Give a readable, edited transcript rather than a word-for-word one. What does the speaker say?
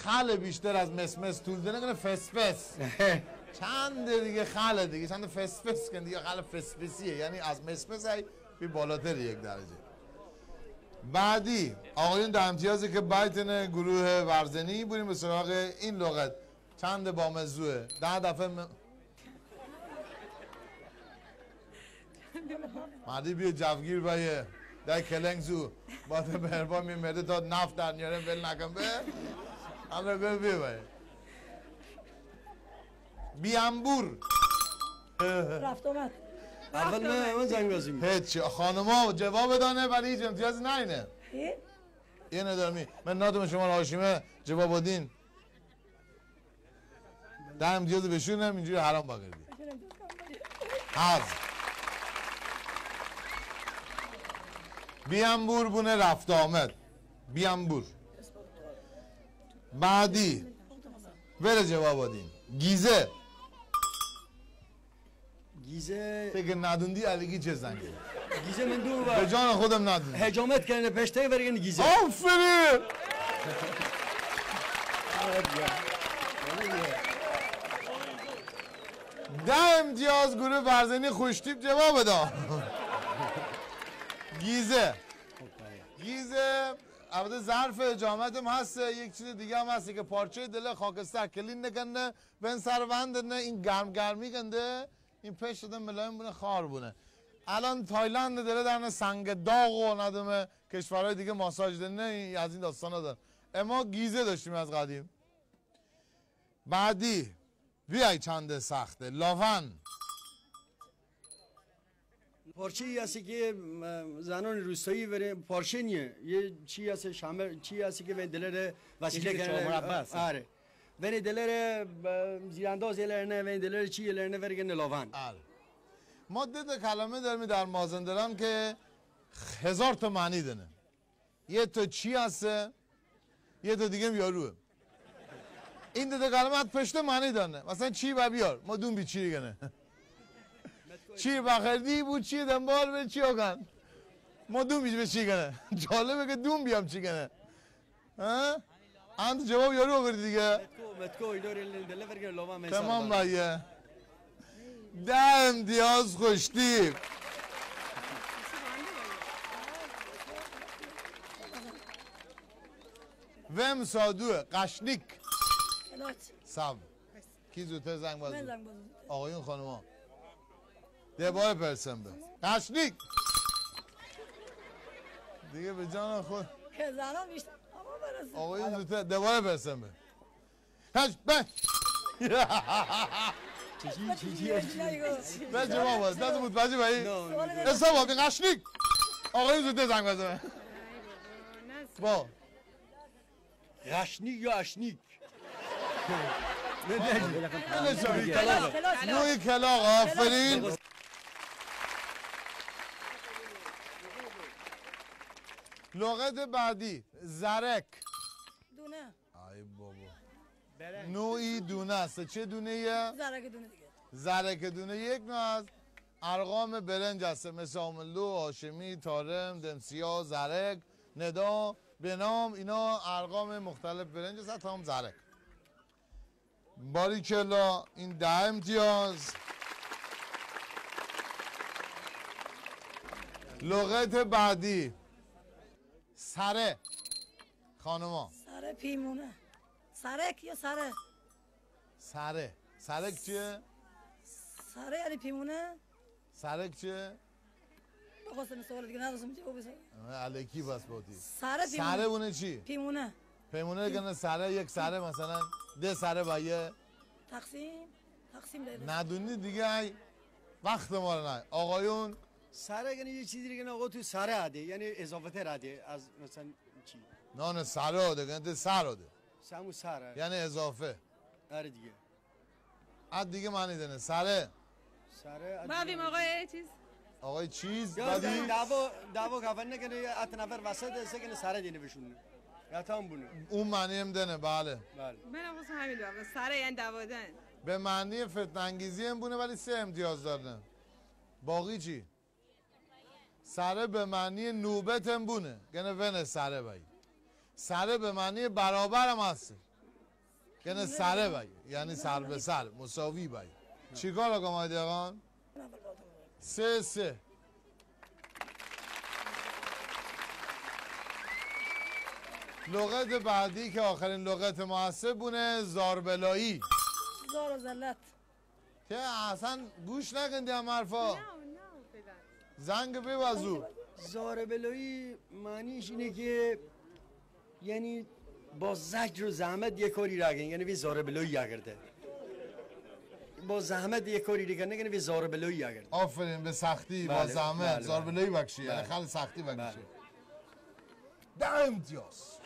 خل بیشتر از مسمس طول ده نکنه فسفس چند دیگه خل دیگه چند فسفس کن دیگه خل فسفسیه یعنی از مسمس های بی بالاتر 1 درجه. بعدی آقایون در امتیازی که بایتن گروه ورزنی بریم به سراغ این لغت چند با موضوعه 10 دفعه مردی بیا جوگیر بایه در کلنگ زو با ده بربا میمرده تا نفت در نیاره بل نکن به همه بیا بایه بیانبور رفت آمد اول من زنگ بازیم هیچ خانما جواب دانه ولی هیچ امتیاز نینه یه ندارمی من نادم شما هاشیمه جواب بدین 10 امتیاز بشونم اینجوری حرام بگردی بیانبور بونه رفت آمد بیانبور. بعدی بره جواب بدین گیزه فکر ندوندی علیگی چه زنگه گیزه من دو به جان خودم ندوندی هجامت کنه پشته برگن گیزه آفرین 10 امتیاز گروه ورزنی خوشتیپ جواب داد گیزه البته ظرف اجامت هم هست یک چیز دیگه هم هست که پارچه دل خاکستر کلین نکنه بین سروند نه این گرمی کنده این پشت دادن ملایم بونه خار بونه. الان تایلند داره در سنگ داغ و ندمه کشورهای دیگه ماساژ دنه از این داستان ها دارن اما گیزه داشتیم از قدیم. بعدی بیای چند سخته لاون پارچه ای هستی که زنان روستایی بره پارچه نیه یه چی هست شمر چی هستی که به دلره وسیله کنه آره ولی دلره زیرانداز لرنه و دلره چی لرنه ورگن لاون ما ده کلمه داریم در مازندران که 1000 تا معنی داره یه تا چی هسته یه تا دیگه یاروه این ده کلمه پشت معنی داره مثلا چی و بیار ما دون بی چی کنه چی بخردی بود چی دنبال به چی آگن ما دوم بیش به چی کنه جالبه که دوم بیام چی کنه ها انت جواب یارو آوردی دیگه تمام رایه 10 امتیاز خوشتیب وم سادوه قشنیک سب کی زودتر زنگ بازو آقایون خانوما دبار پرسنبه قشنیک دیگه به جان خود زنان بیشتر آقایون زودتر دبار پرسنبه هش به چی نه جواب هست دست متوجه بایی حساب قشنیک آقایون زودتر زنگ بزنه با قشنیک یا اشنیک نوی کلاغ آفرین لغت بعدی زرک دونه ای بابا نوعی دونه است چه دونه یه؟ زرک دونه دیگه زرک دونه یک نوع از ارقام برنج است مثل آملو، هاشمی، تارم، دمسیا، زرک، ندا، بنام اینا ارقام مختلف برنج است هم زرک. باریکلا این 10 امتیاز. لغت بعدی سره خانما سره پیمونه سرک یا سره سره سرک چیه؟ سره یعنی پیمونه سرک چیه؟ بخواستم سوال دیگه نداشتم جواب بسید الکی بس بودی سره پیمونه سره بونه چی؟ پیمونه پیمونه کنه سره یک سره مثلا 10 سره بایه تقسیم ده ندونی دیگه ای وقت ما رو نه آقایون سره یعنی یه چیزی دیگه آقا تو سره عده یعنی اضافه تر عده از مثلا چی نه سره عده کنه سر عده سمو سره یعنی اضافه آره دیگه عد دیگه معنی داره سره بعدیم آقای چیز آقای چیز بعدی دعوا کفن نکنه ات نفر وسط است که سره دینه بشونه یا تام بونه اون معنی هم دنه بله منم واسه همین دعوا سره یعنی دعوادن به معنی فتنه انگیزی هم بونه ولی 3 امتیاز داره باقی چی سره به معنی نوبت هم بونه گنه ون سره بایی سره به معنی برابر هم هست یعنی سره بایی یعنی سر به سر مساوی بایی چیکار کنم آقای دیگان؟ 3-3 لغت بعدی که آخرین لغت محسب بونه زاربلایی زار و زلت که اصلا گوش نکندی هم حرفا نه نه فعلا زنگ ببازو زاربلایی معنیش اینه که یعنی با زجر و زحمت یک کاری را یعنی وی زاربلایی کرده با زحمت یک کاری دیگه نگه وی زاربلایی کرده آفرین به سختی با بله، زحمت بله، زاربلایی بکشی یعنی بله. خیلی سختی بکشی ده امتیاز